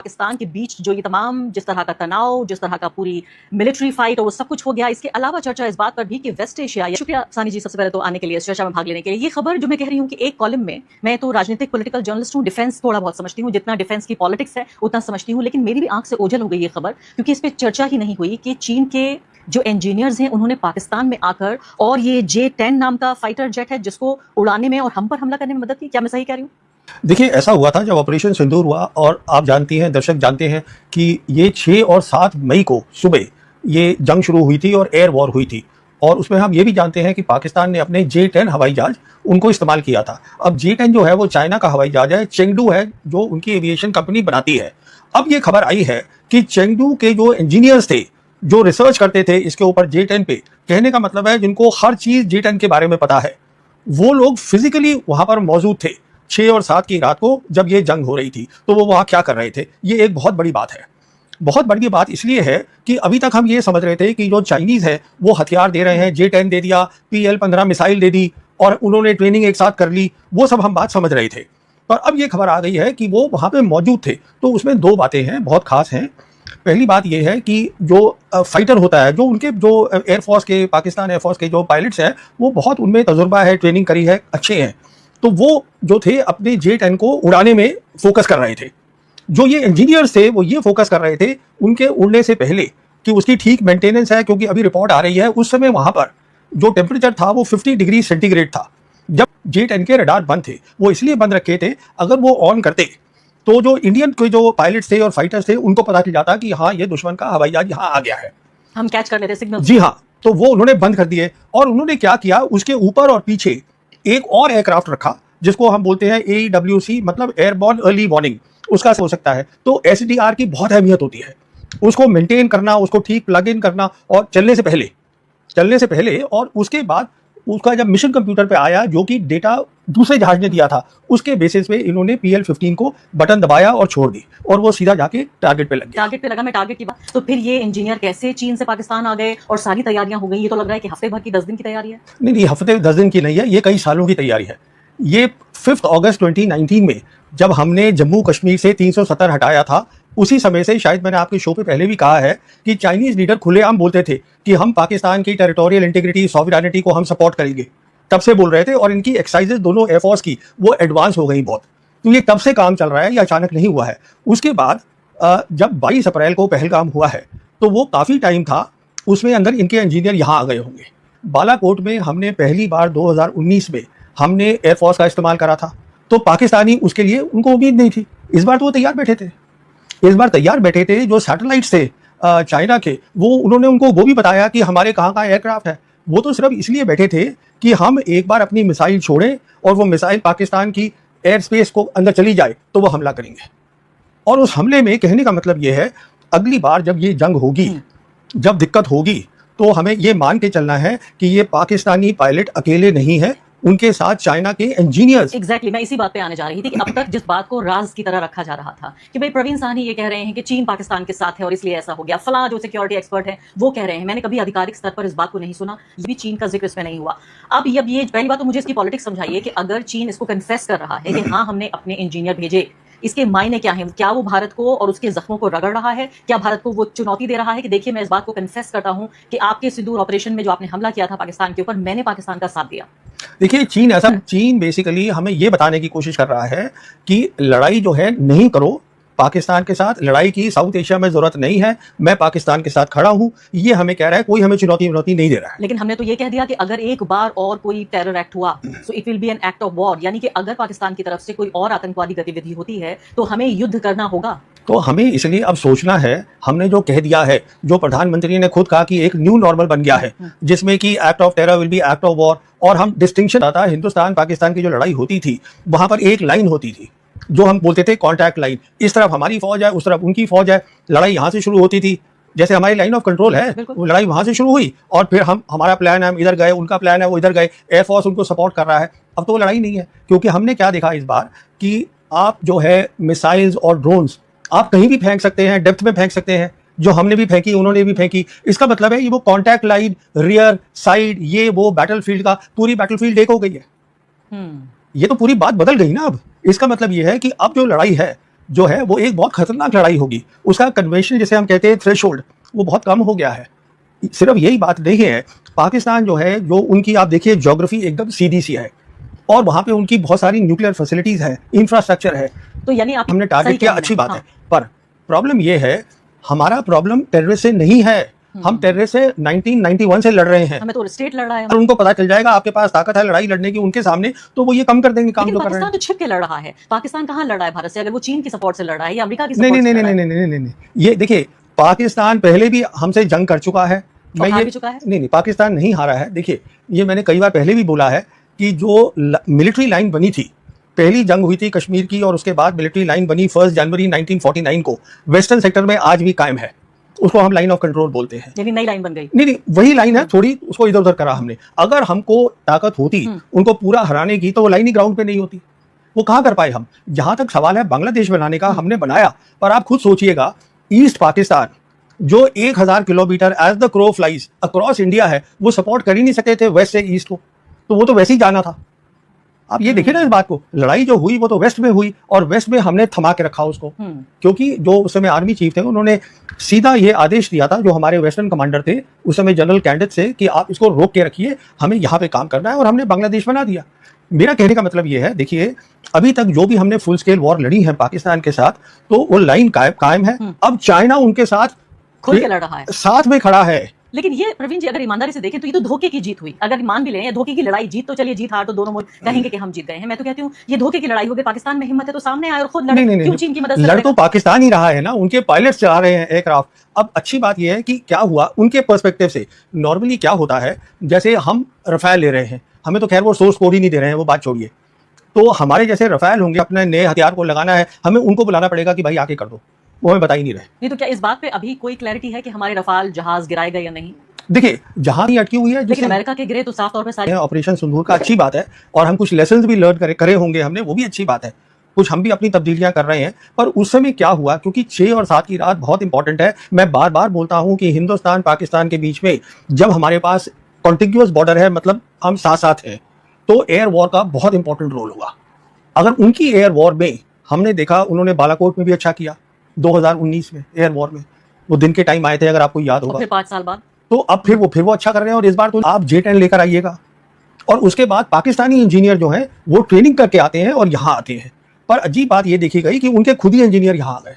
पाकिस्तान के बीच जो ये तमाम जिस तरह का तनाव, जिस तरह का पूरी मिलिट्री फाइट और वो सब कुछ हो गया, इसके अलावा चर्चा इस बात पर भी कि वेस्ट एशिया, शुक्रिया सानी जी सबसे पहले तो आने के लिए, इस चर्चा में भाग लेने के लिए। ये खबर जो मैं कह रही हूँ कि एक कॉलम में, मैं तो राजनीतिक पॉलिटिकल जर्नलिस्ट हूँ, डिफेंस थोड़ा बहुत समझती हूँ, जितना डिफेंस की पॉलिटिक्स है उतना समझती हूँ, लेकिन मेरी भी आंख से ओझल हो गई ये खबर, क्योंकि इस पर चर्चा ही नहीं हुई कि चीन के जो इंजीनियर्स हैं उन्होंने पाकिस्तान में आकर और ये J-10 नाम का फाइटर जेट है जिसको उड़ाने में और हम पर हमला करने में मदद की। क्या मैं सही कह रही हूँ? देखिए, ऐसा हुआ था जब ऑपरेशन सिंदूर हुआ, और आप जानती हैं, दर्शक जानते हैं कि ये 6 और 7 मई को सुबह ये जंग शुरू हुई थी और एयर वॉर हुई थी। और उसमें हम ये भी जानते हैं कि पाकिस्तान ने अपने J-10 हवाई जहाज उनको इस्तेमाल किया था। अब J-10 जो है वो चाइना का हवाई जहाज है, चेंगडू है जो उनकी एविएशन कंपनी बनाती है। अब ये खबर आई है कि चेंगडू के जो इंजीनियर्स थे, जो रिसर्च करते थे इसके ऊपर J-10 पे, कहने का मतलब है जिनको हर चीज़ J-10 के बारे में पता है, वो लोग फिजिकली वहाँ पर मौजूद थे 6 और 7 की रात को जब ये जंग हो रही थी। तो वो वहाँ क्या कर रहे थे, ये एक बहुत बड़ी बात है। बहुत बड़ी बात इसलिए है कि अभी तक हम ये समझ रहे थे कि जो चाइनीज़ है वो हथियार दे रहे हैं, J-10 दे दिया, PL-15 मिसाइल दे दी और उन्होंने ट्रेनिंग एक साथ कर ली, वो सब हम बात समझ रहे थे। पर अब ये खबर आ गई है कि वो वहाँ पे मौजूद थे। तो उसमें 2 बातें हैं, बहुत खास हैं। पहली बात ये है कि जो फाइटर होता है, जो उनके जो एयरफोर्स के, पाकिस्तान एयरफोर्स के जो पायलट्स हैं, वो बहुत उनमें तजुर्बा है, ट्रेनिंग करी है, अच्छे हैं। तो वो जो थे अपने J-10 को उड़ाने में फोकस कर रहे थे। जो ये इंजीनियर्स थे वो ये फोकस कर रहे थे उनके उड़ने से पहले कि उसकी ठीक मेंटेनेंस है, क्योंकि अभी रिपोर्ट आ रही है उस समय वहाँ पर जो टेम्परेचर था वो 50 डिग्री सेंटीग्रेड था जब J-10 के रडार बंद थे। वो इसलिए बंद रखे थे, अगर वो ऑन करते तो जो इंडियन के जो पायलट्स थे और फाइटर्स थे उनको पता चल जाता कि हाँ, ये दुश्मन का हवाई जहाज यहाँ आ गया है, हम कैच कर लेते सिग्नल। जी हाँ। तो वो उन्होंने बंद कर दिए। और उन्होंने क्या किया, उसके ऊपर और पीछे एक और एयरक्राफ्ट रखा जिसको हम बोलते हैं AEWC, मतलब एयरबॉर्न अर्ली वार्निंग, उसका हो सकता है। तो SDR की बहुत अहमियत होती है, उसको मेंटेन करना, उसको ठीक प्लग इन करना, और चलने से पहले और उसके बाद उसका जब मिशन कंप्यूटर पे आया, जो कि डेटा दूसरे जहाज ने दिया था, उसके बेसिस पे इन्होंने PL-15 को बटन दबाया और छोड़ दी और वो सीधा जाके टारगेट पे लग गया। टारगेट पे लगा। मैं टारगेट की बात, तो फिर ये इंजीनियर कैसे चीन से पाकिस्तान आ गए और सारी तैयारियां हो गई? ये तो लग रहा है कि हफ्ते भर की, 10 दिन की तैयारी है। नहीं, हफ्ते 10 दिन की नहीं है, ये कई सालों की तैयारी है। ये 5 अगस्त 2019 में जब हमने जम्मू कश्मीर से 370 हटाया था, उसी समय से, शायद मैंने आपके शो पे पहले भी कहा है कि चाइनीज लीडर खुलेआम बोलते थे कि हम पाकिस्तान की टेरिटोरियल इंटीग्रिटी, सॉवरेनिटी को हम सपोर्ट करेंगे। तब से बोल रहे थे, और इनकी एक्सरसाइजेज दोनों एयरफोर्स की वो एडवांस हो गई बहुत। तो ये तब से काम चल रहा है, ये अचानक नहीं हुआ है। उसके बाद जब 22 अप्रैल को पहलगाम हुआ है तो वो काफ़ी टाइम था, उसमें अंदर इनके इंजीनियर यहाँ आ गए होंगे। बालाकोट में हमने पहली बार 2019 में हमने एयरफोर्स का इस्तेमाल करा था, तो पाकिस्तानी उसके लिए उनको उम्मीद नहीं थी। इस बार तो वो तैयार बैठे थे। जो सैटेलाइट्स थे चाइना के, वो उन्होंने उनको वो भी बताया कि हमारे कहाँ का एयरक्राफ्ट है। वो तो सिर्फ इसलिए बैठे थे कि हम एक बार अपनी मिसाइल छोड़ें और वो मिसाइल पाकिस्तान की एयर स्पेस को अंदर चली जाए तो वो हमला करेंगे। और उस हमले में, कहने का मतलब ये है, अगली बार जब ये जंग होगी, जब दिक्कत होगी, तो हमें ये मान के चलना है कि ये पाकिस्तानी पायलट अकेले नहीं है, उनके साथ चाइना के इंजीनियर्स। एग्जैक्टली, मैं इसी बात पे आने जा रही थी कि अब तक जिस बात को राज की तरह रखा जा रहा था कि भाई प्रवीण साहनी ये कह रहे हैं कि चीन पाकिस्तान के साथ है और इसलिए ऐसा हो गया, फला जो सिक्योरिटी एक्सपर्ट है वो कह रहे हैं, मैंने कभी आधिकारिक स्तर पर इस बात को नहीं सुना, ये भी चीन का जिक्र इसमें नहीं हुआ। अब ये पहली बात तो मुझे इसकी पॉलिटिक्स समझाइए कि अगर चीन इसको कन्फेस कर रहा है कि हाँ हमने अपने इंजीनियर भेजे, इसके मायने क्या है? क्या वो भारत को और उसके जख्मों को रगड़ रहा है? क्या भारत को वो चुनौती दे रहा है कि देखिए, मैं इस बात को कन्फेस करता हूं कि आपके सिंदूर ऑपरेशन में जो आपने हमला किया था पाकिस्तान के ऊपर, मैंने पाकिस्तान का साथ दिया। देखिए, चीन बेसिकली हमें ये बताने की कोशिश कर रहा है कि लड़ाई जो है नहीं करो पाकिस्तान के साथ, लड़ाई की साउथ एशिया में जरूरत नहीं है, मैं पाकिस्तान के साथ खड़ा हूं, ये हमें कह रहा है। कोई हमें चुनौती नहीं दे रहा है। लेकिन हमने तो ये कह दिया कि अगर एक बार और कोई टेरर एक्ट हुआ so it will be an act of war, यानी कि अगर पाकिस्तान की तरफ से कोई और आतंकवादी गतिविधि होती है तो हमें युद्ध करना होगा। तो हमें इसलिए अब सोचना है, हमने जो कह दिया है, जो प्रधानमंत्री ने खुद कहा कि एक न्यू नॉर्मल बन गया है, जिसमें कि act of terror will be act of war. और हम डिस्टिंक्शन आता, हिंदुस्तान पाकिस्तान की जो लड़ाई होती थी वहां पर एक लाइन होती थी जो हम बोलते थे कॉन्टैक्ट लाइन। इस तरफ हमारी फौज है, उस तरफ उनकी फौज है, लड़ाई यहाँ से शुरू होती थी। जैसे हमारी लाइन ऑफ कंट्रोल है, वो लड़ाई वहां से शुरू हुई और फिर हमारा प्लान है, हम इधर गए, उनका प्लान है वो इधर गए, एयरफोर्स उनको सपोर्ट कर रहा है। अब तो वो लड़ाई नहीं है, क्योंकि हमने क्या देखा इस बार कि आप जो है मिसाइल्स और ड्रोन्स आप कहीं भी फेंक सकते हैं, डेप्थ में फेंक सकते हैं, जो हमने भी फेंकी, उन्होंने भी फेंकी। इसका मतलब है ये वो कॉन्टैक्ट लाइन, रियर, साइड, ये वो बैटलफील्ड का, पूरी बैटलफील्ड एक हो गई है। ये तो पूरी बात बदल गई ना। अब इसका मतलब ये है कि अब जो लड़ाई है जो है वो एक बहुत खतरनाक लड़ाई होगी। उसका कन्वेंशन जिसे हम कहते हैं थ्रेशोल्ड, वो बहुत कम हो गया है। सिर्फ यही बात नहीं है, पाकिस्तान जो है, जो उनकी आप देखिए ज्योग्राफी एकदम सीधी सी है और वहाँ पे उनकी बहुत सारी न्यूक्लियर फैसिलिटीज है, इंफ्रास्ट्रक्चर है। तो यानी आप हमने सही टारगेट किया, कह रहे अच्छी हैं। बात हाँ। है, पर प्रॉब्लम ये है, हमारा प्रॉब्लम टेररिस्ट से नहीं है। हम टेररिस्ट से 1991 से लड़ रहे हैं। हमें तो स्टेट लड़ रहा है। अगर उनको पता चल जाएगा आपके पास ताकत है लड़ाई लड़ने की उनके सामने, तो वो ये कम कर देंगे काम लेकिन जो कर रहे पाकिस्तान हैं। तो छिप के लड़ रहा है। पाकिस्तान कहाँ लड़ रहा है भारत से? अगर वो चीन की सपोर्ट से लड़ रहा है या अमेरिका की नहीं सपोर्ट नहीं से नहीं लड़ नहीं रहा नहीं नहीं नहीं, ये देखिए, पाकिस्तान पहले भी हमसे जंग कर चुका है। और हार भी चुका है। नहीं, पाकिस्तान नहीं हारा है। देखिए, ये मैंने कई बार पहले भी बोला है कि जो मिलिट्री लाइन बनी थी, पहली जंग हुई थी कश्मीर की और उसके बाद मिलिट्री लाइन बनी 1 जनवरी 1949 को, वेस्टर्न सेक्टर में आज भी कायम है। उसको हम लाइन ऑफ कंट्रोल बोलते हैं। यानी नई लाइन बन गई। नहीं, वही लाइन है, थोड़ी उसको इधर उधर करा हमने। अगर हमको ताकत होती उनको पूरा हराने की, तो वो लाइन ही ग्राउंड पे नहीं होती। वो कहाँ कर पाए हम। जहां तक सवाल है बांग्लादेश बनाने का, हमने बनाया, पर आप खुद सोचिएगा, ईस्ट पाकिस्तान जो 1000 kilometre as the crow flies across India है, वो सपोर्ट कर ही नहीं सकते थे वेस्ट से ईस्ट को, तो वो तो वैसे ही जाना था। आप ये देखिए ना इस बात को, लड़ाई जो हुई वो तो वेस्ट में हुई और वेस्ट में हमने थमा के रखा उसको, क्योंकि जो उस समय आर्मी चीफ थे उन्होंने सीधा ये आदेश दिया था, जो हमारे वेस्टर्न कमांडर थे उस समय जनरल कैंडिडेट से, कि आप इसको रोक के रखिए, हमें यहाँ पे काम करना है, और हमने बांग्लादेश बना दिया। मेरा कहने का मतलब ये है, देखिए अभी तक जो भी हमने फुल स्केल वॉर लड़ी है पाकिस्तान के साथ, तो वो लाइन कायम है। अब चाइना उनके साथ खुल के लड़ रहा है, साथ में खड़ा है। लेकिन ये प्रवीण जी अगर ईमानदारी से देखें तो ये तो धोखे की जीत हुई। अगर मान भी लें ये धोखे की लड़ाई, जीत तो चलिए, जीत हार तो दोनों कहेंगे कि हम जीत गए हैं। मैं तो कहती हूँ ये धोखे की लड़ाई हो गई। पाकिस्तान में हिम्मत है तो सामने आए और खुद लड़े। क्यों चीन की मदद से लड़ तो पाकिस्तान ही रहा है ना, उनके पायलट चला रहे हैं एयरक्राफ्ट। अब अच्छी बात यह है कि क्या हुआ उनके पर्सपेक्टिव से, नॉर्मली क्या होता है, जैसे हम रफाल ले रहे हैं, हमें तो खैर वो सोर्स कोड ही नहीं दे रहे हैं, वो बात छोड़िए। तो हमारे जैसे रफाल होंगे, अपने नए हथियार को लगाना है, हमें उनको बुलाना पड़ेगा कि भाई आके कर दो, वो हमें बता ही नहीं रहे। नहीं तो क्या इस बात पे अभी कोई क्लैरिटी है कि हमारे रफाल जहाज गिराए गए या नहीं? देखिए, जहां ही अटकी हुई है, लेकिन अमेरिका के गिरे तो साफ तौर पे सारे ऑपरेशन सिंदूर का अच्छी बात है, और हम कुछ लेसन्स भी लर्न करे होंगे हमने, वो भी अच्छी बात है। कुछ हम भी अपनी तब्दीलियां कर रहे हैं, पर उस समय क्या हुआ, क्योंकि 6 और 7 की रात बहुत इंपॉर्टेंट है। मैं बार बार बोलता हूं कि हिंदुस्तान पाकिस्तान के बीच में जब हमारे पास कॉन्टिग्यूअस बॉर्डर है, मतलब हम साथ साथ हैं, तो एयर वॉर का बहुत इंपॉर्टेंट रोल होगा। अगर उनकी एयर वॉर में हमने देखा, उन्होंने बालाकोट में भी अच्छा किया 2019 में एयर वॉर में, वो दिन के टाइम आए थे अगर आपको याद होगा। फिर 5 साल बाद तो अब फिर वो अच्छा कर रहे हैं, और इस बार तो आप J-10 लेकर आइएगा। और उसके बाद पाकिस्तानी इंजीनियर जो हैं वो ट्रेनिंग करके आते हैं और यहाँ आते हैं। पर अजीब बात ये देखी गई कि उनके खुद ही इंजीनियर यहाँ आ गए।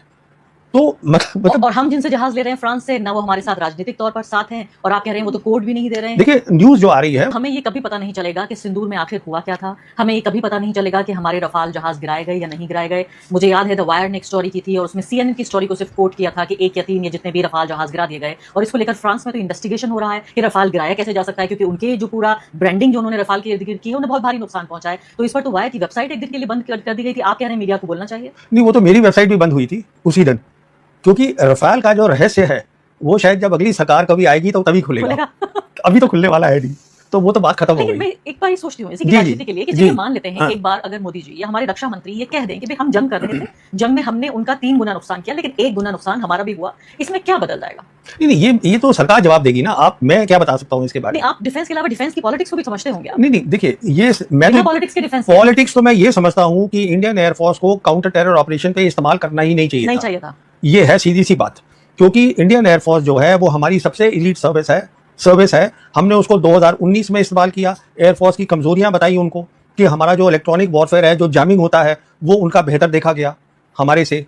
तो मतलब और हम जिनसे जहाज ले रहे हैं फ्रांस से, ना वो हमारे साथ राजनीतिक तौर पर साथ हैं, और आप कह रहे हैं वो तो कोड भी नहीं दे रहे हैं। देखिए, न्यूज जो आ रही है, हमें ये कभी पता नहीं चलेगा कि सिंदूर में आखिर हुआ क्या था। हमें ये कभी पता नहीं चलेगा कि हमारे रफाल जहाज गिराए गए या नहीं गिराए गए। मुझे याद है द वायर ने एक स्टोरी की थी और उसमें CNN की स्टोरी को सिर्फ कोट किया था कि 1 या 3 या जितने भी रफाल जहाज गिरा दिए गए, और इसको लेकर फ्रांस में तो इन्वेस्टिगेशन हो रहा है कि रफाल गिराया कैसे जा सकता है, क्योंकि उनके जो पूरा ब्रांडिंग जो उन्होंने रफाल के इर्द गिर्द की है, उन्हें बहुत भारी नुकसान पहुंचा है। तो इस पर तो वायर की वेबसाइट एक दिन के लिए बंद कर दी गई थी। आप कह रहे हैं मीडिया को बोलना चाहिए? नहीं, वो तो मेरी वेबसाइट भी बंद हुई थी उसी दिन, क्योंकि रफाल का जो रहस्य है वो शायद जब अगली सरकार कभी आएगी तो तभी खुलेगा। अभी तो खुलने वाला है नहीं, तो वो तो बात खत्म हो लेकिन गई। मैं एक बार ही सोचती हूँ इसी की राजनीति के लिए कि जैसे मान लेते हैं एक बार अगर मोदी जी या हमारे रक्षा मंत्री ये कह दें कि भाई हम जंग कर रहे थे, जंग में हमने उनका 3 गुना नुकसान किया, लेकिन 1 गुना नुकसान हमारा भी हुआ, इसमें क्या बदल जाएगा? नहीं, ये तो सरकार जवाब देगी ना। आप, मैं क्या बता सकता हूँ इसके बारे में? आप डिफेंस के अलावा डिफेंस की पॉलिटिक्स को भी समझते होंगे आप? नहीं, देखिए, ये मैं तो पॉलिटिक्स के डिफेंस पॉलिटिक्स तो मैं ये समझता हूँ कि इंडियन एयरफोर्स को काउंटर टेरर ऑपरेशन पे इस्तेमाल करना ही नहीं चाहिए था। ये है सीधी सी बात, क्योंकि इंडियन एयरफोर्स जो है वो हमारी सबसे एलीट सर्विस है। हमने उसको 2019 में इस्तेमाल किया, एयरफोर्स की कमजोरियां बताई उनको, कि हमारा जो इलेक्ट्रॉनिक वॉरफेयर है, जो जैमिंग होता है, वो उनका बेहतर देखा गया हमारे से।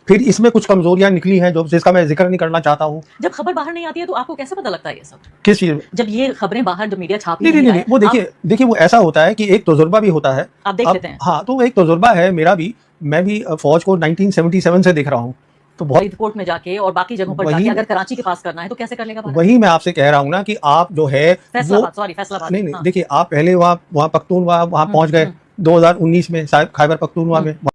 फिर इसमें कुछ कमजोरियां निकली हैं जो जिसका मैं जिक्र नहीं करना चाहता हूँ। जब खबर बाहर नहीं आती है तो आपको कैसे पता लगता है ये सब? किस चीज? जब ये खबरें बाहर, जब मीडिया छापती है। नहीं, वो देखिए वो ऐसा होता है कि एक तजुर्बा भी होता है, आप देख लेते हैं। हाँ, तो एक तजुर्बा है मेरा भी। मैं भी फौज को 1977 से देख रहा हूँ, तो बहुत फरीदकोट में जाके और बाकी जगहों पर जाके अगर कराची के पास करना है तो कैसे कर लेगा भारत? वही मैं आपसे कह रहा हूँ ना कि आप जो है फैसलाबाद नहीं, देखिए, आप पहले वहाँ पख्तूनख्वा वहाँ पहुंच गए 2019 में, खैबर पख्तूनख्वा में।